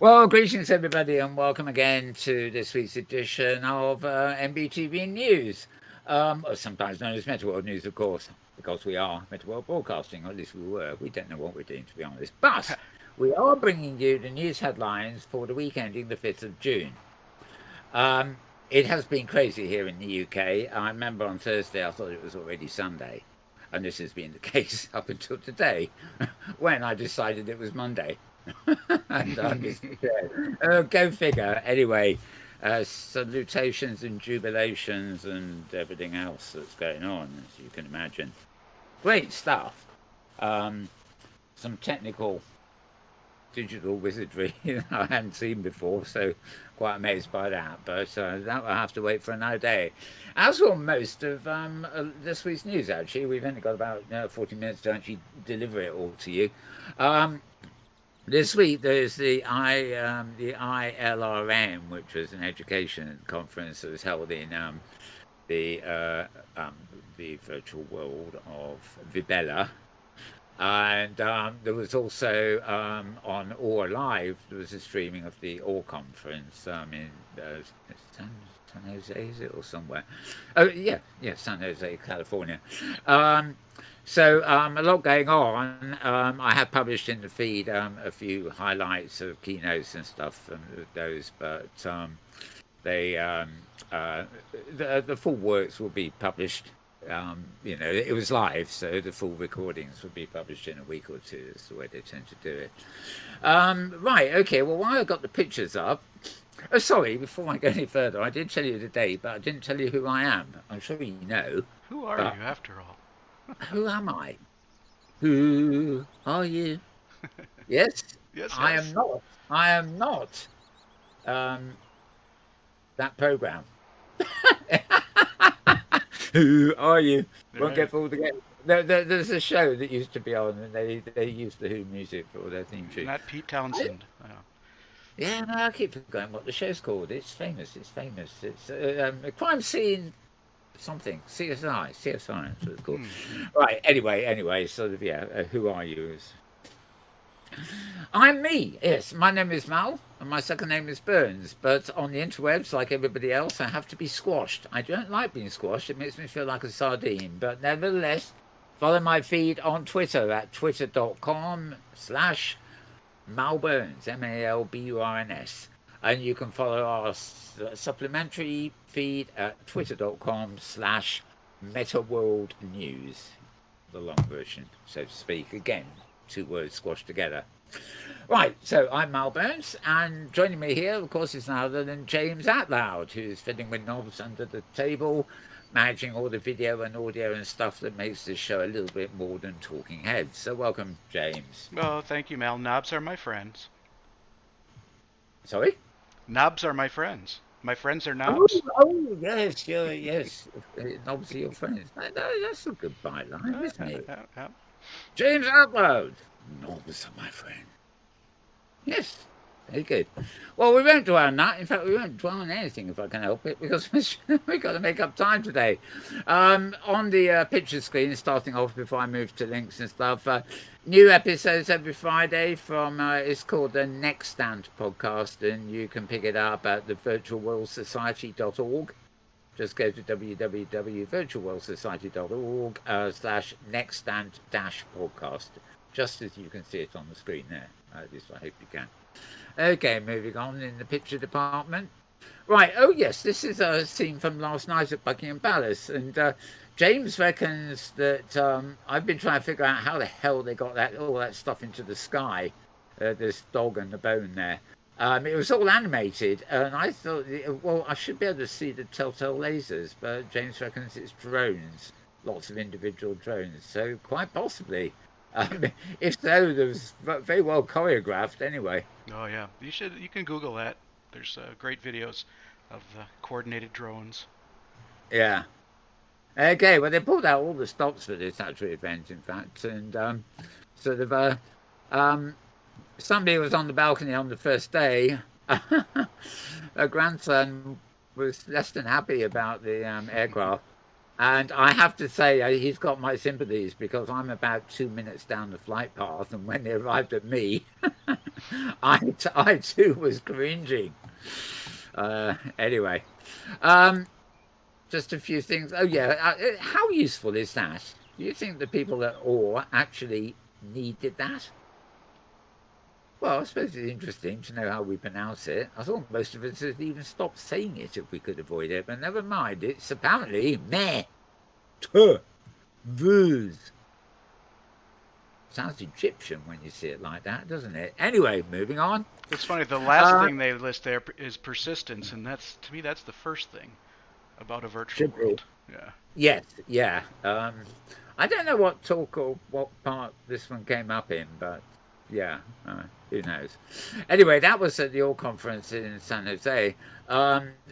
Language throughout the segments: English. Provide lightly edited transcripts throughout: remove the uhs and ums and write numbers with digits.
Well, greetings everybody, and welcome again to this week's edition of MBTV News, or sometimes known as Metaworld News, of course, because we are Metaworld Broadcasting, or at least we were. We don't know what we're doing, to be honest, but we are bringing you the news headlines for the week ending the 5th of June. It has been crazy here in the UK. I remember on Thursday I thought it was already Sunday, and this has been the case up until today, when I decided it was Monday. And go figure. Anyway, salutations and jubilations and everything else that's going on, as you can imagine. Great stuff. Some technical digital wizardry I hadn't seen before, so quite amazed by that. But that will have to wait for another day. As will most of this week's news, actually. We've only got about 40 minutes to actually deliver it all to you. This week there's the ILRM, which was an education conference that was held in the virtual world of Vibella, and there was also on Or Live there was a streaming of the Or conference in San Jose, is it, or somewhere? Oh yeah, San Jose, California. So a lot going on. I have published in the feed a few highlights of keynotes and stuff from those, but the full works will be published. It was live, so the full recordings will be published in a week or two. That's the way they tend to do it. Right, okay. Well, while I've got the pictures up. Oh, sorry, before I go any further, I did tell you the date, but I didn't tell you who I am. I'm sure you know. Who are you, after all? Who am I? Who are you? Yes? Yes. I am not. I am not that program. Who are you? Won't get fooled again. There's a show that used to be on, and they used the Who music for their theme tune. Not Pete Townsend. Yeah, no, I keep forgetting what the show's called. It's famous. It's a crime scene something. CSI. That's what it's called. Right, anyway, sort of, who are you? I'm me. Yes, my name is Mal, and my second name is Burns. But on the interwebs, like everybody else, I have to be squashed. I don't like being squashed. It makes me feel like a sardine. But nevertheless, follow my feed on Twitter at twitter.com/Mal Burns, MALBURNS. And you can follow our supplementary feed at twitter.com/MetaWorldNews, the long version, so to speak. Again, 2 words squashed together. Right, so I'm Mal Burns, and joining me here, of course, is none other than James Atlloud, who's fiddling with knobs under the table, managing all the video and audio and stuff that makes this show a little bit more than talking heads. So welcome, James. Oh, thank you, Mal. Knobs are my friends. Sorry? Knobs are my friends. My friends are knobs. Oh yes, yes. Knobs are your friends. That's a good byline, isn't it? James Atlloud. Knobs are my friend. Yes, very good. Well, we won't dwell on that. In fact, we won't dwell on anything if I can help it, because we've got to make up time today. On the picture screen, starting off before I move to links and stuff, new episodes every Friday from, it's called the Next Stand podcast, and you can pick it up at the virtualworldsociety.org. Just go to www.virtualworldsociety.org/nextstand-podcast, just as you can see it on the screen there. At least I hope you can. Okay, moving on in the picture department. Right, oh yes, this is a scene from last night at Buckingham Palace, and James reckons that I've been trying to figure out how the hell they got all that stuff into the sky, this dog and the bone there. It was all animated, and I thought, well, I should be able to see the telltale lasers, but James reckons it's drones, lots of individual drones, so quite possibly. If so, there was very well choreographed anyway. Oh yeah, you can Google that. There's great videos of the coordinated drones. Yeah. Okay, well they pulled out all the stops for this actual event, in fact, and somebody was on the balcony on the first day. Her grandson was less than happy about the aircraft. And I have to say, he's got my sympathies because I'm about 2 minutes down the flight path, and when they arrived at me, I too was cringing. Anyway, um, just a few things. Oh yeah, how useful is that? Do you think the people at OR actually needed that? Well, I suppose it's interesting to know how we pronounce it. I thought most of us had even stopped saying it if we could avoid it, but never mind. It's apparently meh, tuh, vuz. Sounds Egyptian when you see it like that, doesn't it? Anyway, moving on. It's funny. The last Uh, thing they list there is persistence, and that's to me that's the first thing about a virtual should be. world. Yeah. Yes, yeah. I don't know what talk or what part this one came up in, but yeah, who knows? Anyway, that was at the All Conference in San Jose.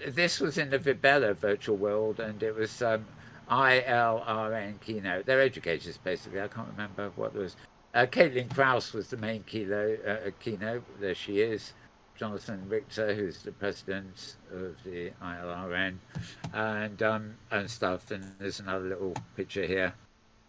This was in the Vibella virtual world, and it was ILRN keynote. They're educators, basically. I can't remember what it was. Caitlin Krauss was the main keynote. There she is. Jonathan Richter, who's the president of the ILRN, and stuff. And there's another little picture here.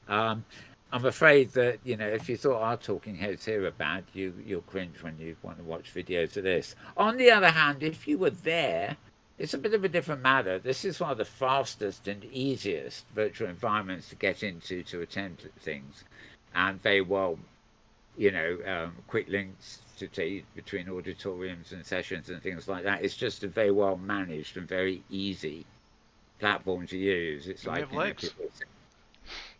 Um, I'm afraid that if you thought our talking heads here are bad, you'll cringe when you want to watch videos of this. On the other hand, if you were there, it's a bit of a different matter. This is one of the fastest and easiest virtual environments to get into to attend things, and very well, quick links to take between auditoriums and sessions and things like that. It's just a very well managed and very easy platform to use. It's And they like have legs. people.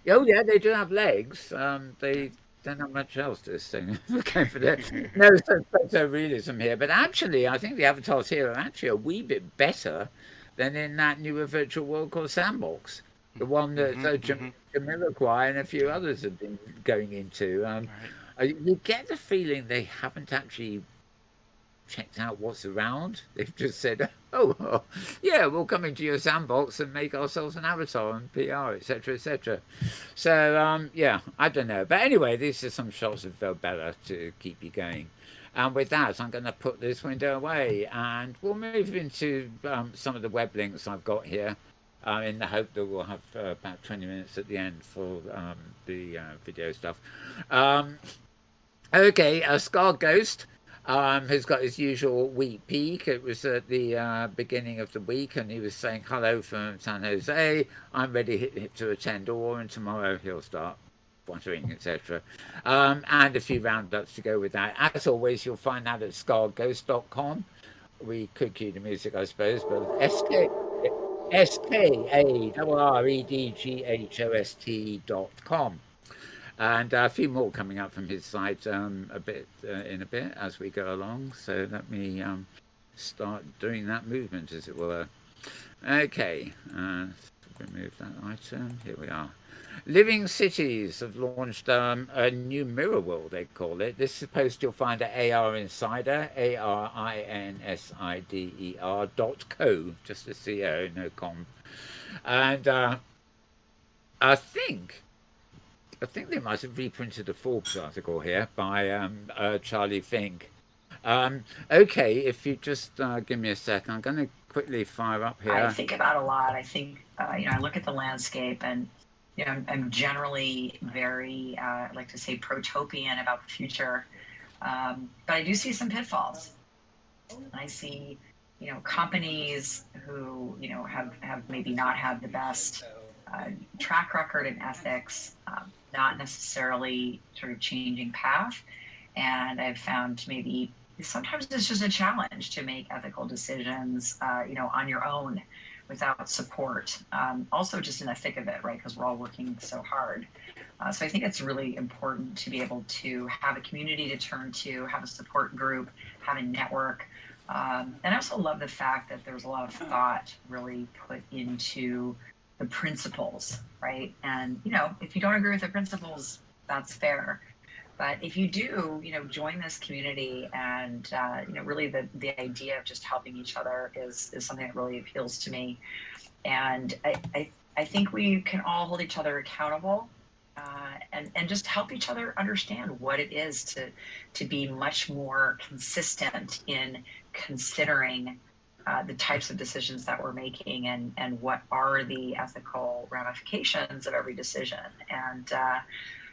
Oh yeah, they do have legs. They don't have much else to this thing. Okay, for that. No photorealism here, but actually, I think the avatars here are actually a wee bit better than in that newer virtual world called Sandbox, the one that Jamiroquai and a few others have been going into. Right. You get the feeling they haven't actually checked out what's around. They've just said, "Oh, yeah, we'll come into your sandbox and make ourselves an avatar and PR, etc., etc." So, yeah, I don't know, but anyway, these are some shots of Velbella to keep you going. And with that, I'm going to put this window away, and we'll move into some of the web links I've got here. In the hope that we'll have about 20 minutes at the end for the video stuff. Okay, Scar Ghost has got his usual week peak. It was at the beginning of the week, and he was saying hello from San Jose. I'm ready to attend all, and tomorrow he'll start watering, etc. And a few roundups to go with that. As always, you'll find that at scarghost.com. We could cue the music, I suppose, but SKARREDGHOST.com. And a few more coming up from his side in a bit as we go along. So let me start doing that movement, as it were. Okay, remove that item. Here we are. Living Cities have launched a new mirror world, they call it. This is a post you'll find at AR Insider, ARINSIDER.co, just the CO, no com. And I think they might have reprinted a Forbes article here by Charlie Fink. Okay, if you just give me a sec, I'm going to quickly fire up here. I think about a lot. I think, I look at the landscape, and I'm generally very, I like to say, protopian about the future. But I do see some pitfalls. I see, companies who, have maybe not had the best track record in ethics, not necessarily sort of changing path. And I've found maybe sometimes it's just a challenge to make ethical decisions, on your own without support. Also just in the thick of it, right? Because we're all working so hard. So I think it's really important to be able to have a community to turn to, have a support group, have a network. And I also love the fact that there's a lot of thought really put into the principles, right? And, if you don't agree with the principles, that's fair. But if you do, join this community, and, really the idea of just helping each other is something that really appeals to me. And I think we can all hold each other accountable, and just help each other understand what it is to be much more consistent in considering the types of decisions that we're making and what are the ethical ramifications of every decision. And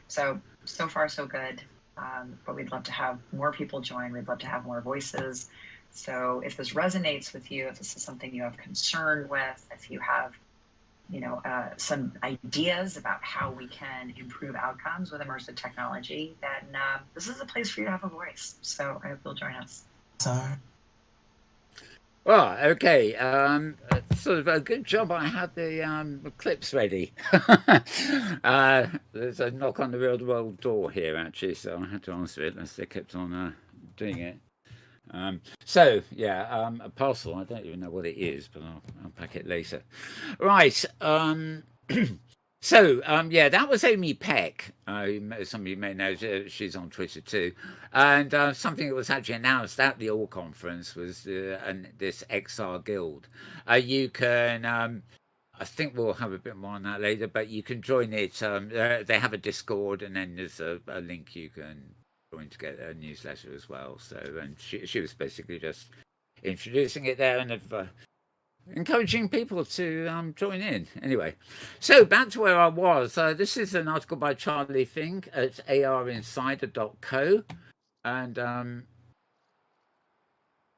so far so good. But we'd love to have more people join. We'd love to have more voices. So if this resonates with you, if this is something you have concern with, if you have some ideas about how we can improve outcomes with immersive technology, then this is a place for you to have a voice. So I hope you'll join us. Sorry. Well, okay. Sort of a good job I had the clips ready. There's a knock on the real world door here, actually, so I had to answer it as they kept on doing it. A parcel. I don't even know what it is, but I'll pack it later. Right. That was Amy Peck. Some of you may know she's on Twitter too. And something that was actually announced at the All Conference was this XR Guild. You can, I think we'll have a bit more on that later, but you can join it. They have a Discord, and then there's a link you can join to get a newsletter as well. So, and she was basically just introducing it there and encouraging people to join in. Anyway, so back to where I was. This is an article by Charlie Fink at arinsider.co, and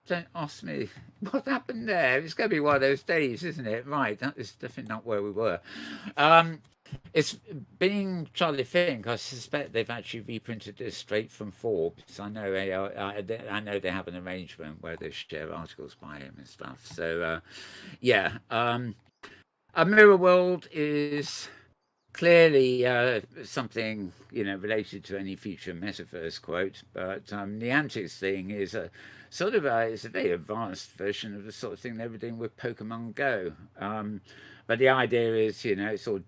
don't ask me what happened there. It's going to be one of those days, isn't it? Right, that is definitely not where we were. It's being Charlie Fink. I suspect they've actually reprinted this straight from Forbes. I know I know they have an arrangement where they share articles by him and stuff. So a mirror world is clearly something related to any future metaverse quote. But the antics thing is it's a very advanced version of the sort of thing they were doing with Pokemon Go. But the idea is, it's all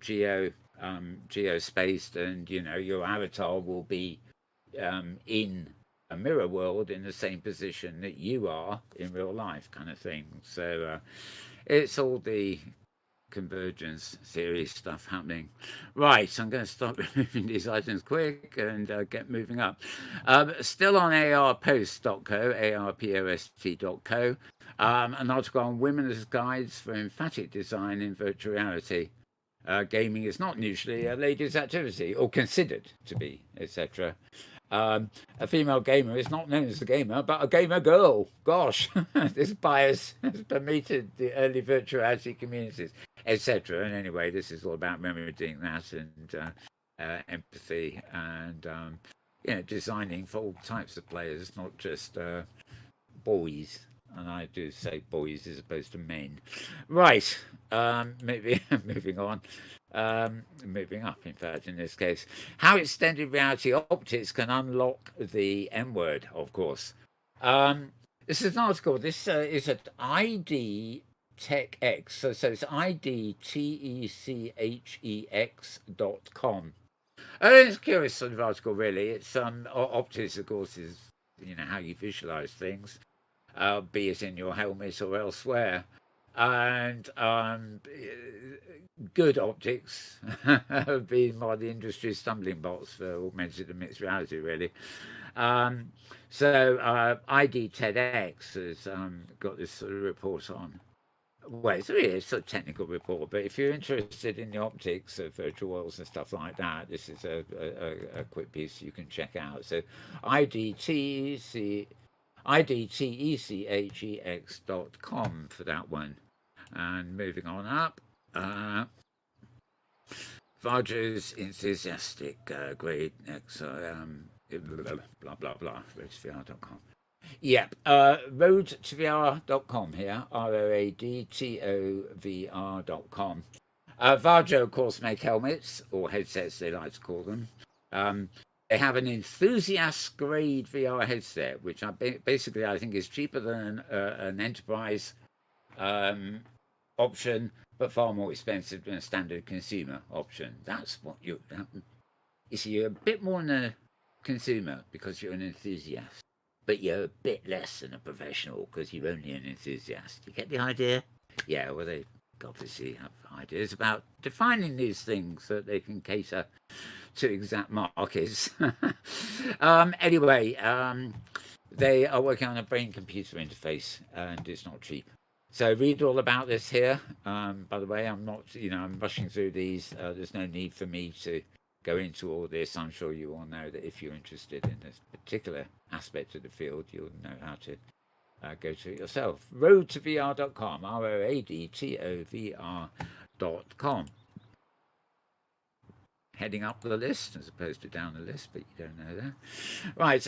geo-spaced, and your avatar will be in a mirror world in the same position that you are in real life, kind of thing. So it's all the convergence theory stuff happening. Right, so I'm going to start removing these items quick and get moving up. Still on arpost.co, arpost.co. An article on women's guides for emphatic design in virtual reality. Gaming is not usually a ladies' activity, or considered to be, etc. A female gamer is not known as a gamer, but a gamer girl. Gosh, this bias has permeated the early virtual reality communities, etc. And anyway, this is all about remedying that and empathy and designing for all types of players, not just boys. And I do say boys as opposed to men. Right, maybe moving on. Moving up, in fact, in this case. How extended reality optics can unlock the M word, of course. This is an article. This is at ID Tech X. So it's idtechEX.com. It's a curious sort of article, really. It's optics, of course, is how you visualize things. Be it in your helmet or elsewhere. And good optics have been one of the industry's stumbling blocks for augmented and mixed reality, really. ID TEDx has got this sort of report on. Well, it's really a sort of technical report, but if you're interested in the optics of virtual worlds and stuff like that, this is a quick piece you can check out. So idtechEX.com for that one. And moving on up, Varjo's enthusiastic grade X, blah blah blah, roadtovr.com. Yep, roadtovr.com here, roadtovr.com. Varjo, of course, make helmets, or headsets they like to call them. They have an enthusiast grade VR headset, which I think is cheaper than an enterprise option, but far more expensive than a standard consumer option. That's what you see. You're a bit more than a consumer because you're an enthusiast, but you're a bit less than a professional because you're only an enthusiast. You get the idea? Yeah. Well, they obviously have ideas about defining these things so that they can cater to exact markets. Anyway, they are working on a brain-computer interface, and it's not cheap. So read all about this here. By the way, I'm not, I'm rushing through these. There's no need for me to go into all this. I'm sure you all know that if you're interested in this particular aspect of the field, you'll know how to go to it yourself. Roadtovr.com, ROADTOVR.com. Heading up the list as opposed to down the list, but you don't know that. Right,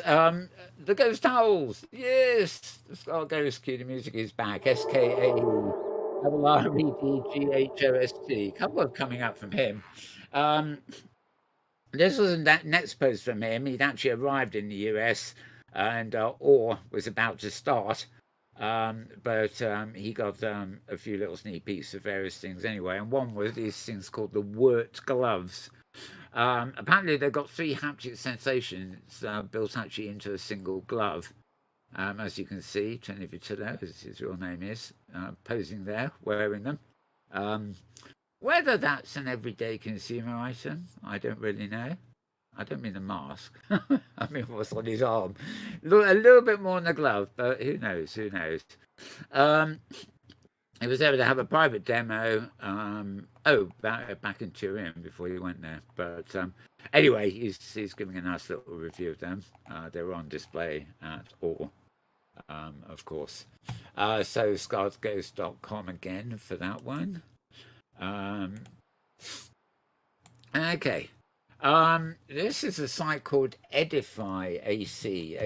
the Ghost Owls. Yes, the Scar Ghost cue. The music is back. SKARREDGHOST. Couple of coming up from him. This wasn't that next post from him. He'd actually arrived in the US and or was about to start. But he got a few little sneak peeks of various things anyway. And one was these things called the Wirt gloves. Apparently they've got 3 haptic sensations built actually into a single glove. As you can see, Tony Vitello, as his real name is, posing there, wearing them. Whether that's an everyday consumer item, I don't really know. I don't mean the mask. I mean what's on his arm. A little bit more on the glove, but who knows? Who knows? He was able to have a private demo. Back in Turin before he went there. But anyway, he's giving a nice little review of them. They were on display at all, of course. So scarsghost.com again for that one. Okay. This is a site called Edify AC.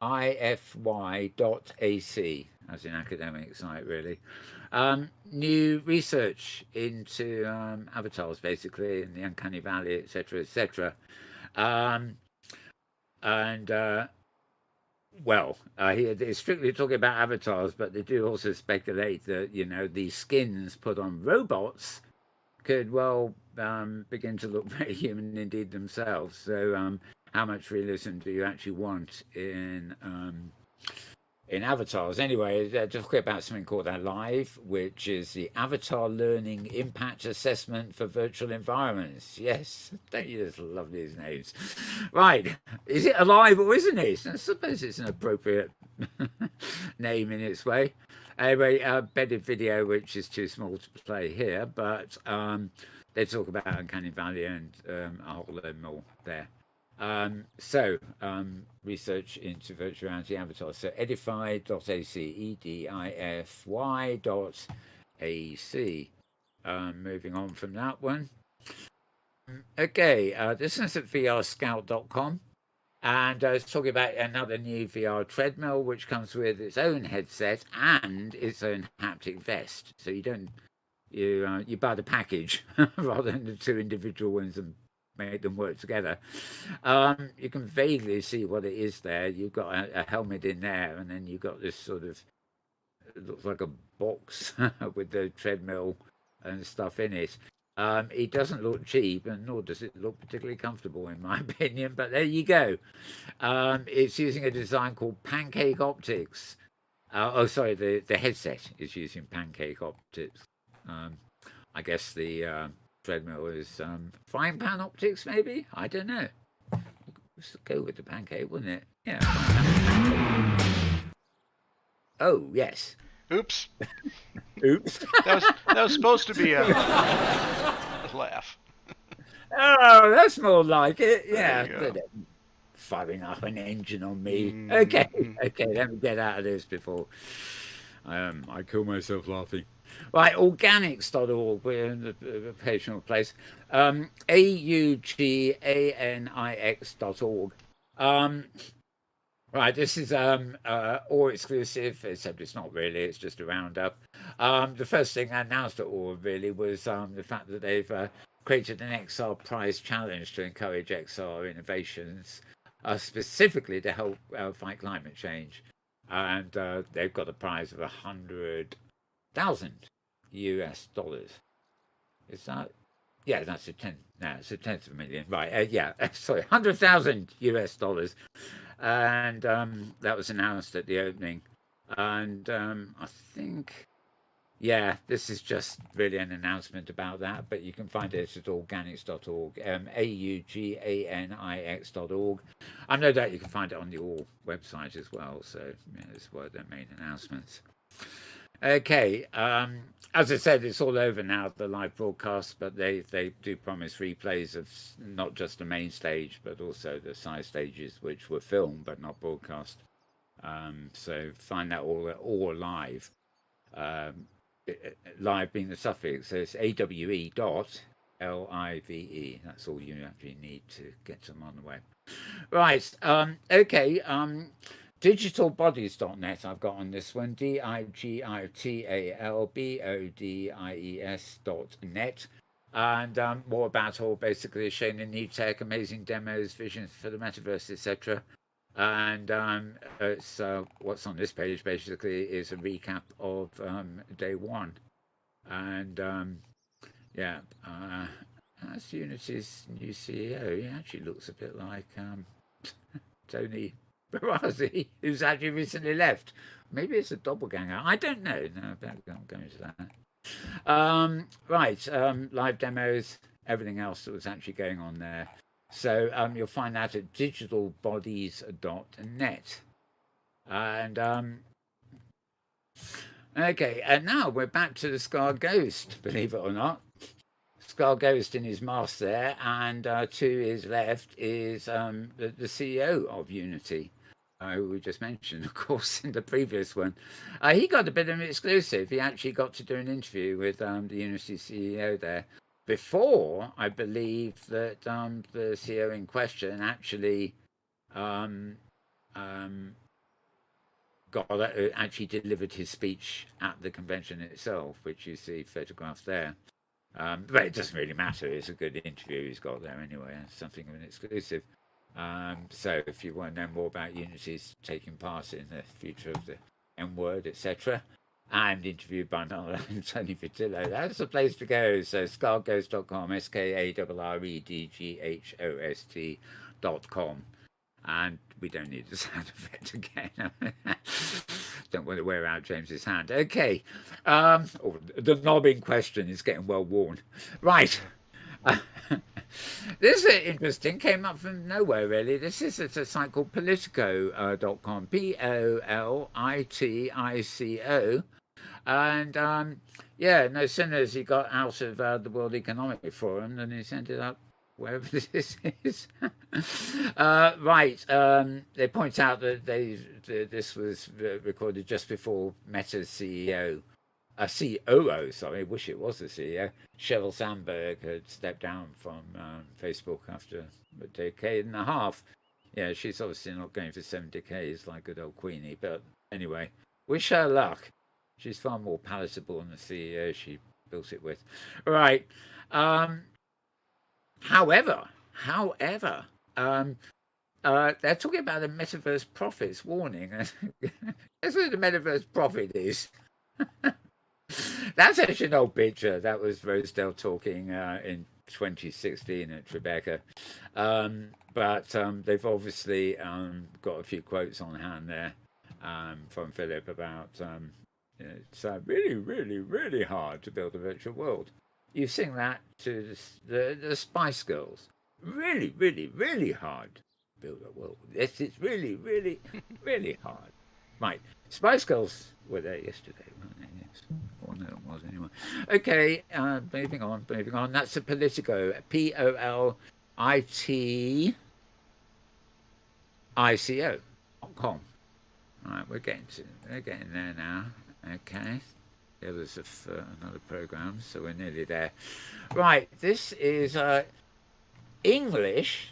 EDIFY.ac, as an academic site, really. New research into avatars, basically, in the uncanny valley, etc., etc. They're strictly talking about avatars, but they do also speculate that these skins put on robots could begin to look very human indeed themselves. So how much realism do you actually want in avatars? Anyway, just quick about something called Alive, which is the Avatar Learning Impact Assessment for Virtual Environments. Yes, don't you just love these names? Right, is it alive or isn't it? I suppose it's an appropriate name in its way. Anyway, bedded video, which is too small to play here, but they talk about Uncanny Valley and a whole load more there. Research into virtual reality avatars. So edify.ac, EDIFY.ac. Moving on from that one. Okay, this is at vrscout.com. And it's talking about another new VR treadmill, which comes with its own headset and its own haptic vest. So you don't you buy the package rather than the 2 individual ones and make them work together. You can vaguely see what it is there. You've got a helmet in there, and then you've got this sort of, it looks like a box with the treadmill and stuff in it. It doesn't look cheap, and nor does it look particularly comfortable, in my opinion. But there you go. It's using a design called Pancake Optics. The headset is using Pancake Optics. I guess the treadmill is frying pan optics, maybe? I don't know. Let's go with the pancake, wouldn't it? Yeah. Oh, yes. Oops. Oops. That was supposed to be a laugh. Oh, that's more like it. Yeah. There you go. Firing up an engine on me. Okay, let me get out of this before I kill myself laughing. Right, organics.org, we're in the occasional place. AUGANIX.org. Right, this is OR exclusive, except it's not really, it's just a roundup. The first thing I announced at OR really was the fact that they've created an XR prize challenge to encourage XR innovations, specifically to help fight climate change. And they've got a prize of $100,000 US. Is that? Yeah, that's a 10. No, it's a tenth of a million. Right? Sorry, $100,000 US. And that was announced at the opening. And I think, this is just really an announcement about that. But you can find it at organics.org, AUGANIX.org. I'm no doubt you can find it on the All website as well. So it's one of their main announcements. Okay. As I said, it's all over now, the live broadcast, but they do promise replays of not just the main stage, but also the side stages, which were filmed but not broadcast. So find that all live. Um, Live being the suffix, so it's AWE dot LIVE. That's all you actually need to get them on the web. Right. Okay. Digitalbodies.net I've got on this one. digitalbodies.net. And more about all basically showing the new tech, amazing demos, visions for the metaverse, etc. And it's what's on this page basically is a recap of day one. And yeah, that's Unity's new CEO. He actually looks a bit like Tony Barazzi, who's actually recently left. Maybe it's a doppelganger. I don't know. No, I won't go into that. Right, live demos, everything else that was actually going on there. So you'll find that at digitalbodies.net. And okay, and now we're back to the Scar Ghost, believe it or not. Scar Ghost in his mask there, and to his left is the CEO of Unity, who we just mentioned, of course, in the previous one. He got a bit of an exclusive. He actually got to do an interview with the Unity CEO there before, I believe, that the CEO in question actually actually delivered his speech at the convention itself, which you see photographed there. But it doesn't really matter. It's a good interview he's got there anyway. It's something of an exclusive. So if you want to know more about Unity's taking part in the future of the M word, etc., and interviewed by Mal and Tony Vitillo, that's the place to go. So scarghost.com, SKARREDGHOST.com. And we don't need the sound effect again. Don't want to wear out James's hand. Okay. The knob in question is getting well worn. Right. This is interesting. Came up from nowhere, really. This is at a site called Politico.com. Politico. And yeah, no sooner as he got out of the World Economic Forum than he's ended up wherever this is. Right. They point out that this was recorded just before Meta's COO, sorry, I wish it was the CEO, Sheryl Sandberg had stepped down from Facebook after a decade and a half. Yeah, she's obviously not going for 7 decades like good old Queenie, but anyway, wish her luck. She's far more palatable than the CEO she built it with. Right. However, they're talking about the metaverse profits warning. That's what the metaverse profit is. That's actually an old picture. That was Rosedale talking in 2016 at Tribeca. But they've obviously got a few quotes on hand there from Philip about it's really, really, really hard to build a virtual world. You sing that to the Spice Girls. Really, really, really hard to build a world. Yes, it's really, really, really hard. Right. Spice Girls were there yesterday, weren't they? Yes. Or no, it was anyway. Okay, moving on. That's a Politico. POLITICO.com. Right, we're getting there now. Okay. The others of another program, so we're nearly there. Right, this is English.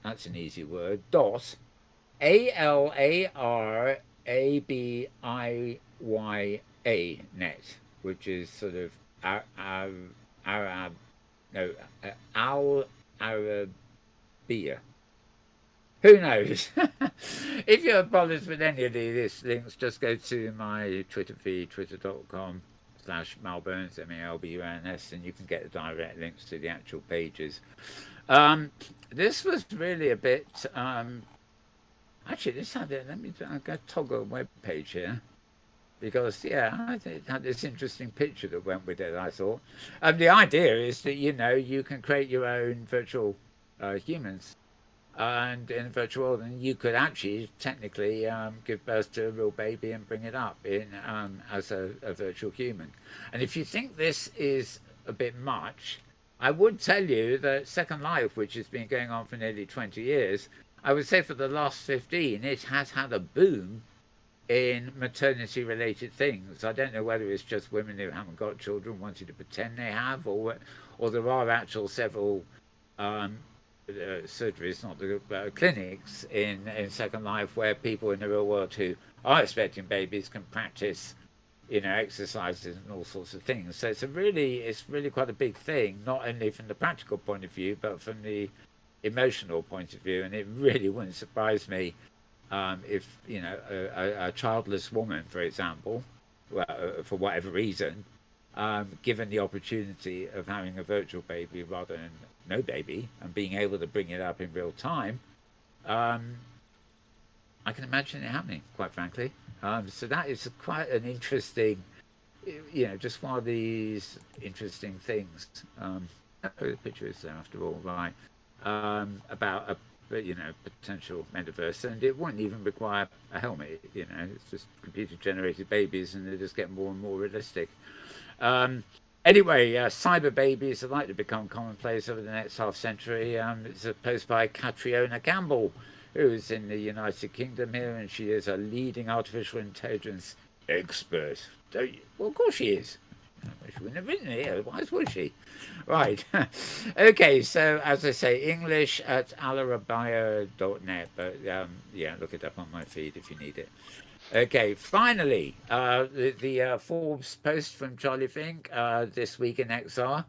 That's an easy word. Dot ALARABIYA net, which is sort of Al Arabia. Who knows? If you're bothered with any of these links, just go to my Twitter feed, twitter.com/Mal Burns, MALBURNS, and you can get the direct links to the actual pages. This was really a bit. Actually, this had it. I'll go toggle a web page here. Because, yeah, I think it had this interesting picture that went with it, I thought. The idea is that, you can create your own virtual humans. and in a virtual world, and you could actually technically give birth to a real baby and bring it up in as a virtual human. And if you think this is a bit much, I would tell you that Second Life, which has been going on for nearly 20 years, I would say for the last 15, it has had a boom in maternity related things. I don't know whether it's just women who haven't got children wanting to pretend they have, or there are actual several surgeries, not the clinics in Second Life, where people in the real world who are expecting babies can practice, exercises and all sorts of things. So it's really quite a big thing, not only from the practical point of view, but from the emotional point of view. And it really wouldn't surprise me if a childless woman, for example, for whatever reason, given the opportunity of having a virtual baby rather than no baby and being able to bring it up in real time, I can imagine it happening, quite frankly. So that is quite an interesting, just one of these interesting things. The picture is there after all, right? About a potential metaverse, and it wouldn't even require a helmet. It's just computer generated babies, and they just get more and more realistic. Anyway, cyber babies are likely to become commonplace over the next half century. It's a post by Catriona Campbell, who's in the United Kingdom here, and she is a leading artificial intelligence expert. Well, of course she is. She wouldn't have written it here, otherwise would she? Right. Okay, so as I say, English at alarabio.net, but look it up on my feed if you need it. Okay, finally, the Forbes post from Charlie Fink, This Week in XR.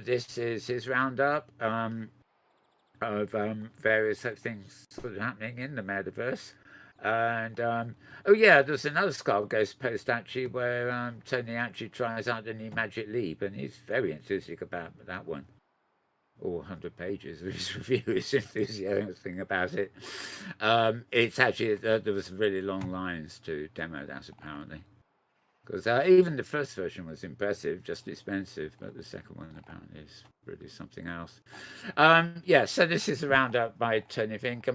This is his roundup of various things sort of happening in the metaverse. And there's another Skull Ghost post actually where Tony actually tries out the new Magic Leap, and he's very enthusiastic about that one. All 100 pages of his review is enthusiastic about it. It's actually there was really long lines to demo that apparently, because even the first version was impressive, just expensive, but the second one apparently is really something else. So this is a roundup by Tony Fink.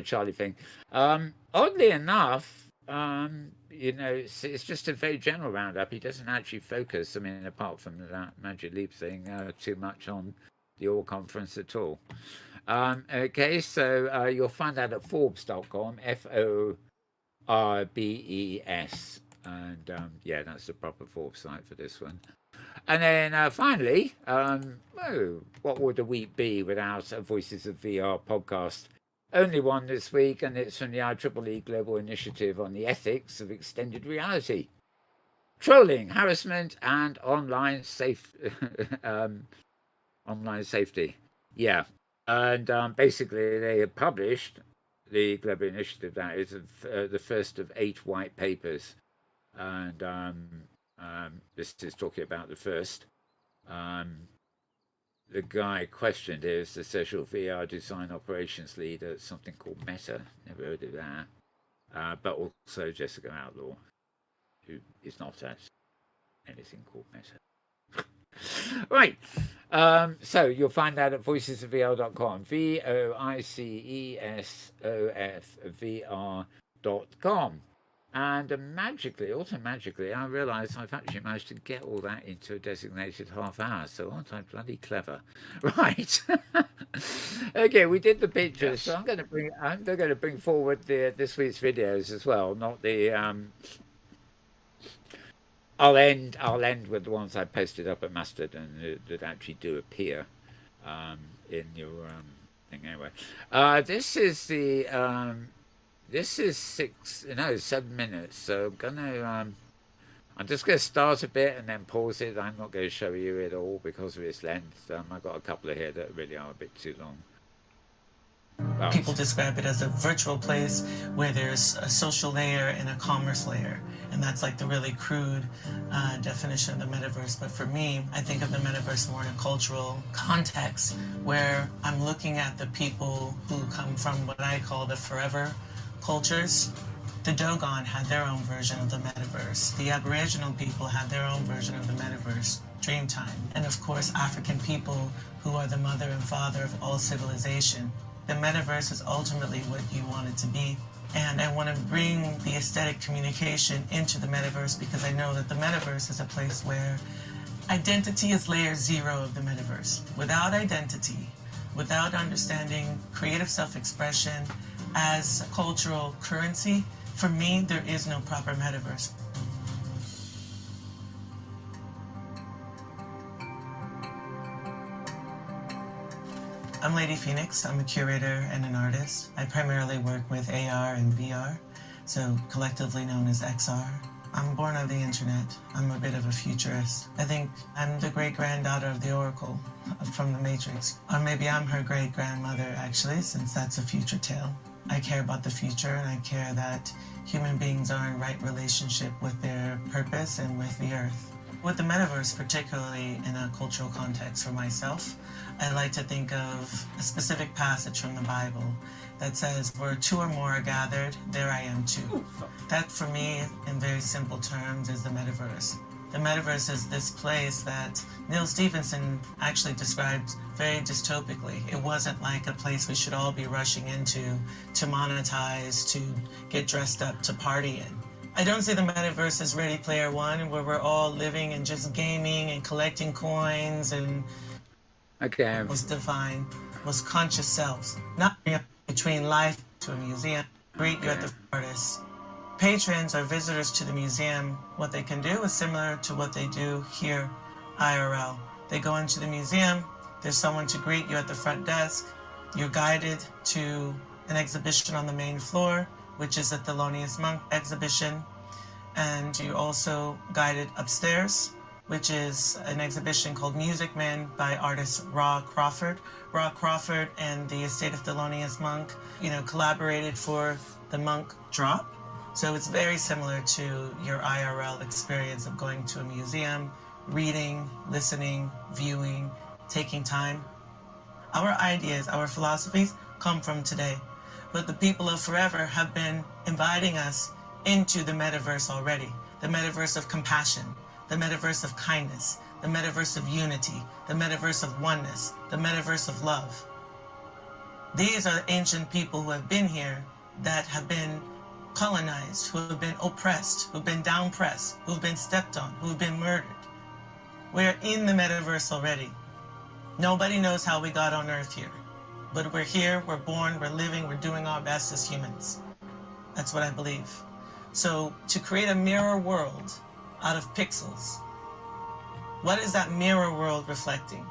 Charlie Fink. Oddly enough, it's just a very general roundup. He doesn't actually focus, apart from that Magic Leap thing, too much on the All Conference at all. Okay, so you'll find that at Forbes.com, FORBES. And that's the proper Forbes site for this one. And then finally, what would a week be without a Voices of VR podcast? Only one this week, and it's from the IEEE Global Initiative on the Ethics of Extended Reality. Trolling, harassment, and online safety. Yeah. And basically they have published, the Global Initiative, that is the first of 8 white papers. And this is talking about the first. The guy questioned is the social VR design operations lead at something called Meta. Never heard of that. But also Jessica Outlaw, who is not at anything called Meta. Right. So you'll find that at voicesofvr.com. voicesofvr.com. And magically, I realise I've actually managed to get all that into a designated half hour. So aren't I bloody clever? Right. Okay, we did the pictures. Yes. So I'm going to bring forward this week's videos as well. Not the. I'll end with the ones I posted up at Mastodon that actually do appear in your thing anyway. This is the. This is 7 minutes, so I'm just going to start a bit and then pause it. I'm not going to show you it all because of its length. I've got a couple of here that really are a bit too long. People describe it as a virtual place where there's a social layer and a commerce layer. And that's like the really crude definition of the metaverse. But for me, I think of the metaverse more in a cultural context where I'm looking at the people who come from what I call the forever cultures. The Dogon had their own version of the metaverse. The Aboriginal people had their own version of the metaverse, Dreamtime. And of course, African people who are the mother and father of all civilization. The metaverse is ultimately what you want it to be. And I want to bring the aesthetic communication into the metaverse because I know that the metaverse is a place where identity is layer 0 of the metaverse. Without identity, without understanding creative self-expression as cultural currency, for me, there is no proper metaverse. I'm Lady Phoenix. I'm a curator and an artist. I primarily work with AR and VR, so collectively known as XR. I'm born of the internet. I'm a bit of a futurist. I think I'm the great-granddaughter of the Oracle from the Matrix. Or maybe I'm her great-grandmother, actually, since that's a future tale. I care about the future, and I care that human beings are in right relationship with their purpose and with the earth. With the metaverse, particularly in a cultural context for myself, I like to think of a specific passage from the Bible that says, where 2 or more are gathered, there I am too. That, for me, in very simple terms, is the metaverse. The metaverse is this place that Neil Stephenson actually described very dystopically. It wasn't like a place we should all be rushing into to monetize, to get dressed up, to party in. I don't see the metaverse as Ready Player One, where we're all living and just gaming and collecting coins and was divine, was conscious selves, not between life to a museum, greet you at the artists. Patrons or visitors to the museum, what they can do is similar to what they do here, IRL. They go into the museum, there's someone to greet you at the front desk, you're guided to an exhibition on the main floor, which is the Thelonious Monk exhibition, and you're also guided upstairs, which is an exhibition called Music Man by artist Raw Crawford. Raw Crawford and the estate of Thelonious Monk, collaborated for the Monk drop. So it's very similar to your IRL experience of going to a museum, reading, listening, viewing, taking time. Our ideas, our philosophies come from today, but the people of forever have been inviting us into the metaverse already. The metaverse of compassion, the metaverse of kindness, the metaverse of unity, the metaverse of oneness, the metaverse of love. These are ancient people who have been here that have been colonized, who have been oppressed, who have been downpressed, who have been stepped on, who have been murdered. We're in the metaverse already. Nobody knows how we got on Earth here, but we're here, we're born, we're living, we're doing our best as humans. That's what I believe. So to create a mirror world out of pixels, what is that mirror world reflecting?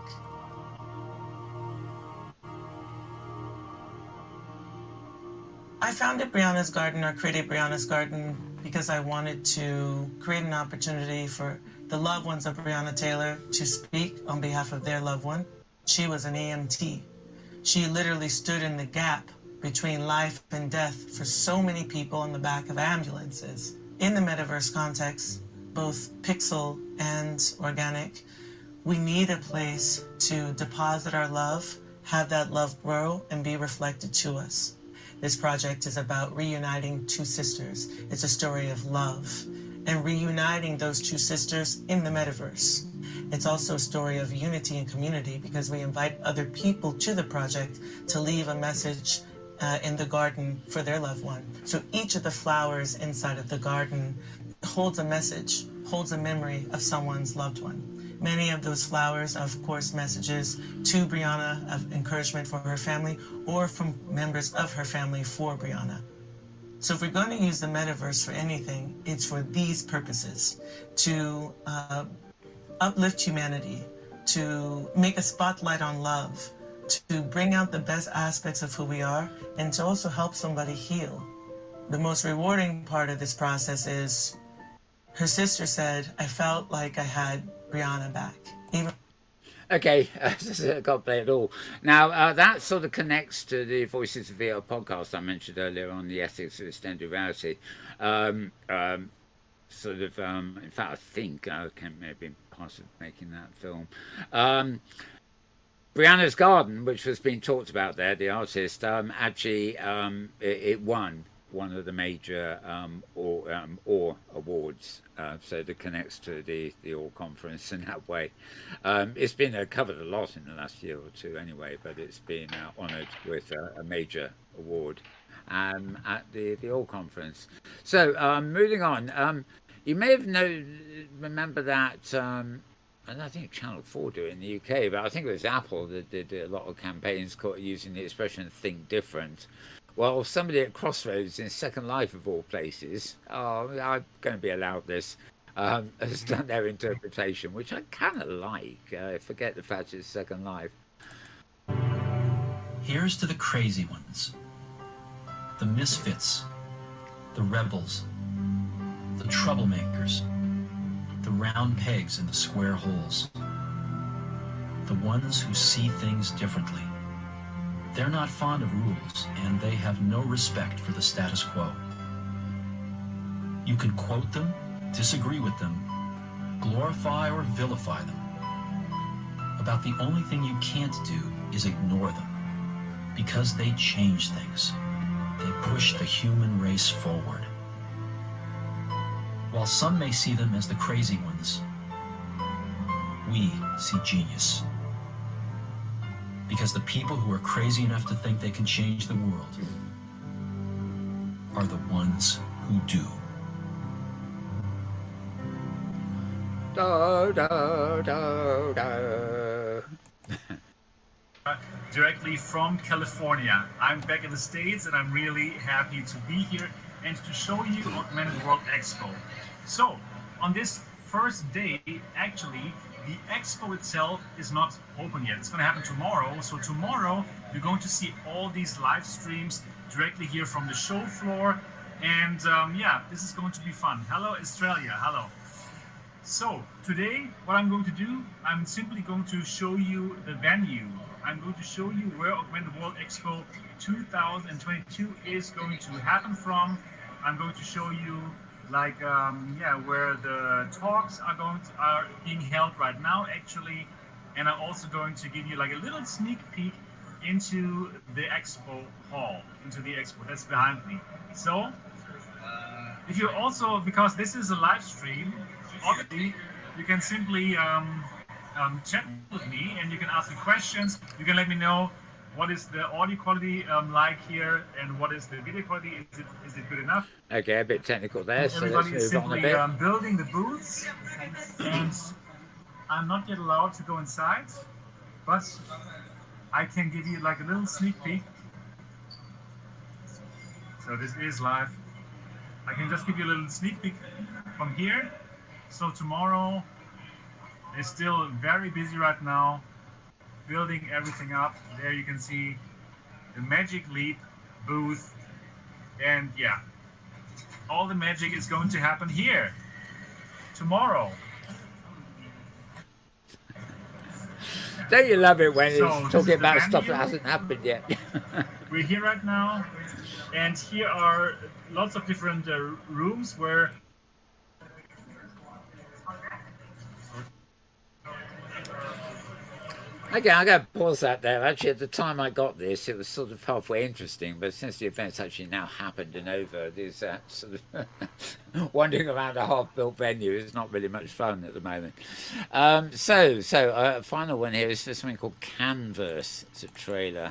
I founded Brianna's Garden, or created Brianna's Garden, because I wanted to create an opportunity for the loved ones of Breonna Taylor to speak on behalf of their loved one. She was an EMT. She literally stood in the gap between life and death for so many people in the back of ambulances. In the metaverse context, both pixel and organic, we need a place to deposit our love, have that love grow, and be reflected to us. This project is about reuniting 2 sisters. It's a story of love and reuniting those 2 sisters in the metaverse. It's also a story of unity and community because we invite other people to the project to leave a message in the garden for their loved one. So each of the flowers inside of the garden holds a message, holds a memory of someone's loved one. Many of those flowers are, of course, messages to Brianna of encouragement for her family or from members of her family for Brianna. So if we're going to use the metaverse for anything, it's for these purposes, to uplift humanity, to make a spotlight on love, to bring out the best aspects of who we are, and to also help somebody heal. The most rewarding part of this process is her sister said, I felt like I had Brianna back. Okay, got to play it all. Now, that sort of connects to the Voices of VR podcast I mentioned earlier on the ethics of extended reality. In fact, I think I may have been part of making that film. Brianna's Garden, which was being talked about there, the artist, actually, it won one of the major OR awards, so that connects to the OR conference in that way. It's been covered a lot in the last year or two anyway, but it's been honoured with a major award at the OR conference. So moving on, you may have remember that. And I think Channel 4 do it in the UK, but I think it was Apple that did a lot of campaigns using the expression "think different." Well, somebody at Crossroads in Second Life, of all places, I'm going to be allowed this, has done their interpretation, which I kind of like. Forget the fact it's Second Life. Here's to the crazy ones, the misfits, the rebels, the troublemakers, the round pegs in the square holes, the ones who see things differently. They're not fond of rules, and they have no respect for the status quo. You can quote them, disagree with them, glorify or vilify them. About the only thing you can't do is ignore them, because they change things. They push the human race forward. While some may see them as the crazy ones, we see genius. Because the people who are crazy enough to think they can change the world are the ones who do. Do, do, do, do. Directly from California. I'm back in the States and I'm really happy to be here and to show you Augmented World Expo. So, on this first day, actually, the expo itself is not open yet. It's going to happen tomorrow. So tomorrow, you're going to see all these live streams directly here from the show floor. And yeah, this is going to be fun. Hello, Australia. Hello. So today, what I'm going to do, I'm simply going to show you the venue. I'm going to show you where Augmented World Expo 2022 is going to happen from. I'm going to show you where the talks are being held right now actually, and I'm also going to give you like a little sneak peek into the expo hall, into the expo that's behind me. So if you're also, because this is a live stream, obviously you can simply chat with me and you can ask me questions. You can let me know what is the audio quality like here, and what is the video quality? Is it good enough? Okay, a bit technical there, so everybody let's is move on a simply bit. building the booths, and I'm not yet allowed to go inside, but I can give you like a little sneak peek. So this is live. I can just give you a little sneak peek from here. So tomorrow is still very busy right now, building everything up. There you can see the Magic Leap booth, and yeah, all the magic is going to happen here tomorrow. Don't you love it when So it's talking about venue. stuff that hasn't happened yet? We're here right now, and here are lots of different rooms where Okay, I'm going to pause that there. Actually, at the time I got this, it was sort of halfway interesting, but since the event's actually now happened and over, there's that sort of wandering around a half-built venue is not really much fun at the moment. So a final one here is for something called Canvas. It's a trailer.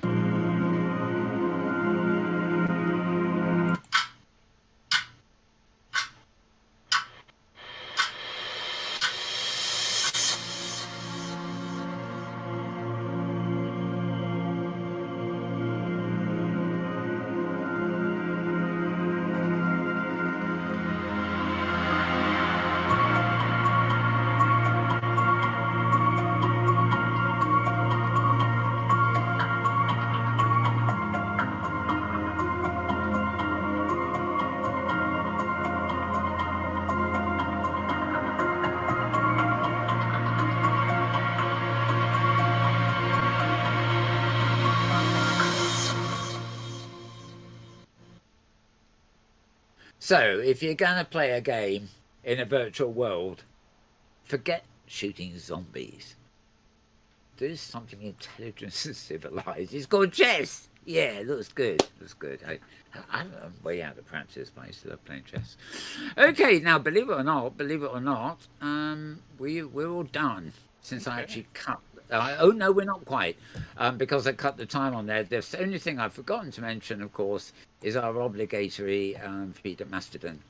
So, if you're going to play a game in a virtual world, forget shooting zombies. there's something intelligent and civilized. It's called chess. Yeah, it looks good. Looks good. I'm way out of practice, but I still love playing chess. Okay, now believe it or not, we're all done since I actually cut. Oh no, we're not quite, because I cut the time on there. The only thing I've forgotten to mention, of course, is our obligatory feed at Mastodon.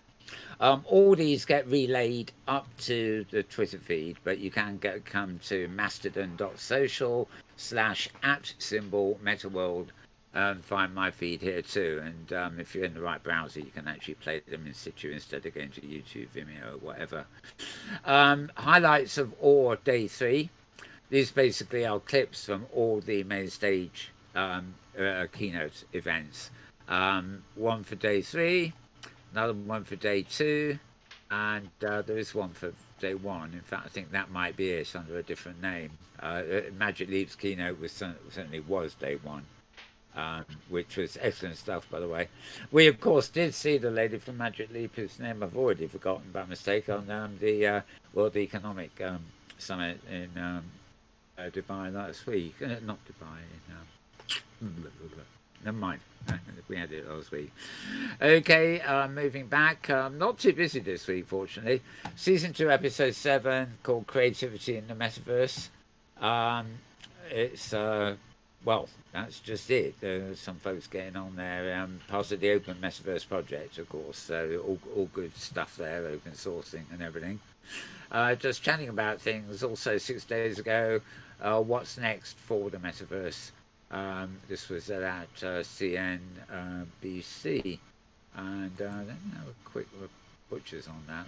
All these get relayed up to the Twitter feed, but you can come to mastodon.social/@Metaworld and find my feed here too. And if you're in the right browser, you can actually play them in situ instead of going to YouTube, Vimeo, or whatever. Highlights of all day 3. These basically are clips from all the main stage keynote events. One for day 3, another one for day 2, and there is one for day 1. In fact, I think that might be it under a different name. Magic Leap's keynote certainly was day 1. Which was excellent stuff, by the way. We, of course, did see the lady from Magic Leap, whose name I've already forgotten by mistake, on the World Economic Summit in Dubai last week. Not Dubai. Never mind. We had it last week. Okay, moving back. Not too busy this week, fortunately. Season 2, episode 7, called Creativity in the Metaverse. It's... well, that's just it. There's some folks getting on there, part of the Open Metaverse project, of course. So all good stuff there, open sourcing and everything. Just chatting about things. Also, 6 days ago, what's next for the Metaverse? This was at CNBC, and let me have a quick butchers on that.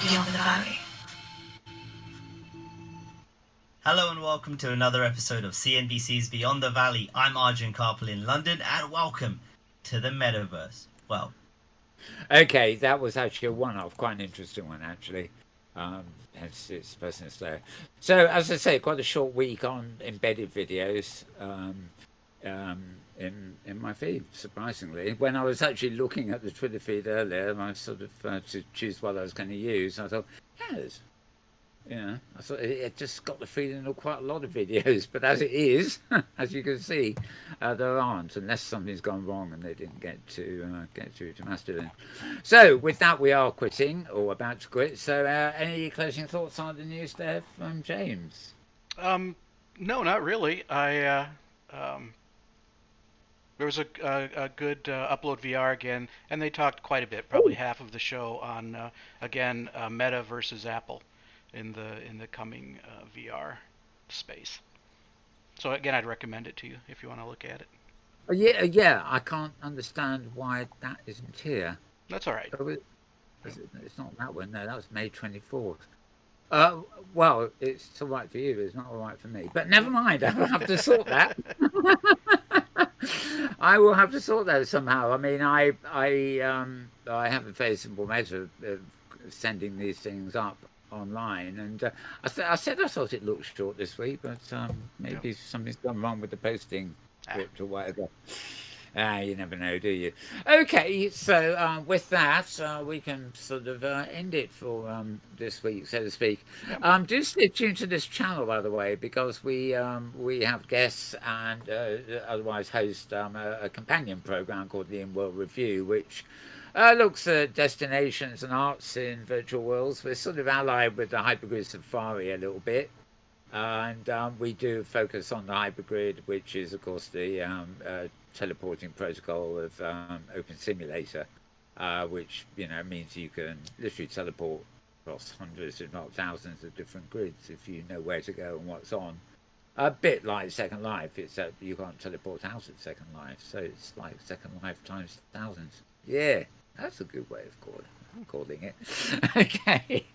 Beyond the Valley. Hello and welcome to another episode of CNBC's Beyond the Valley. I'm Arjun Karpal in London, and welcome to the Metaverse. Well, okay, that was actually a one-off, quite an interesting one actually. Hence its presence there. So, as I say, quite a short week on embedded videos in my feed, surprisingly. When I was actually looking at the Twitter feed earlier, I sort of to choose what I was going to use, I thought, yes. Yeah, I thought it just got the feeling of quite a lot of videos, but as it is, as you can see, there aren't, unless something's gone wrong and they didn't get through to Mastodon. So with that, we are quitting or about to quit. So any closing thoughts on the news there from James? No, not really. There was a good Upload VR again, and they talked quite a bit, probably half of the show on again Meta versus Apple in the coming VR space. So again, I'd recommend it to you if you want to look at it. Yeah. I can't understand why that isn't here. That's all right. It's not that one. No, that was May 24th. Well, it's all right for you. It's not all right for me. But never mind. I'll have to sort that. I will have to sort that somehow. I mean, I have a very simple method of sending these things up online, and I said I thought it looked short this week, but maybe something's gone wrong with the posting script or whatever. You never know, do you? Okay, so with that, we can sort of end it for this week, so to speak. Do stay tuned to this channel, by the way, because we have guests and otherwise host a companion program called the In-World Review, which looks at destinations and arts in virtual worlds. We're sort of allied with the Hypergrid Safari a little bit. And we do focus on the Hypergrid, which is, of course, the teleporting protocol of Open Simulator, which, means you can literally teleport across hundreds, if not thousands, of different grids if you know where to go and what's on. A bit like Second Life, it's that you can't teleport out of Second Life, so it's like Second Life times thousands. Yeah. That's a good way of calling it. Okay.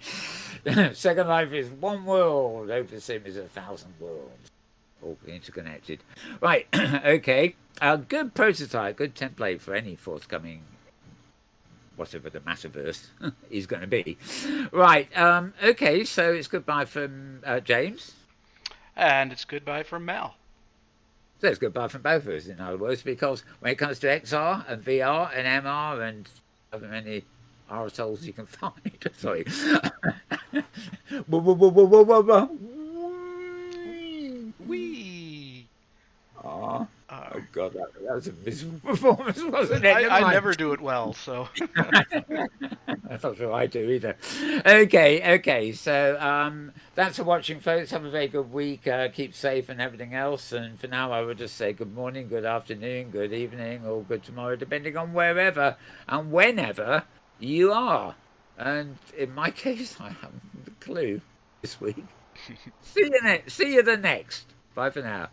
Second Life is one world. Open Sim is 1,000 worlds. All interconnected. Right. Okay. A good prototype, good template for any forthcoming, whatever the Metaverse is going to be. Right. Okay. So it's goodbye from James. And it's goodbye from Mal. So it's goodbye from both of us, in other words, because when it comes to XR and VR and MR and however many arseholes you can find, sorry. God, that was a miserable performance, wasn't it? I never do it well, so. That's not sure I do either. Okay. So thanks for watching, folks. Have a very good week. Keep safe and everything else. And for now, I would just say good morning, good afternoon, good evening, or good tomorrow, depending on wherever and whenever you are. And in my case, I haven't a clue this week. See you the next. Bye for now.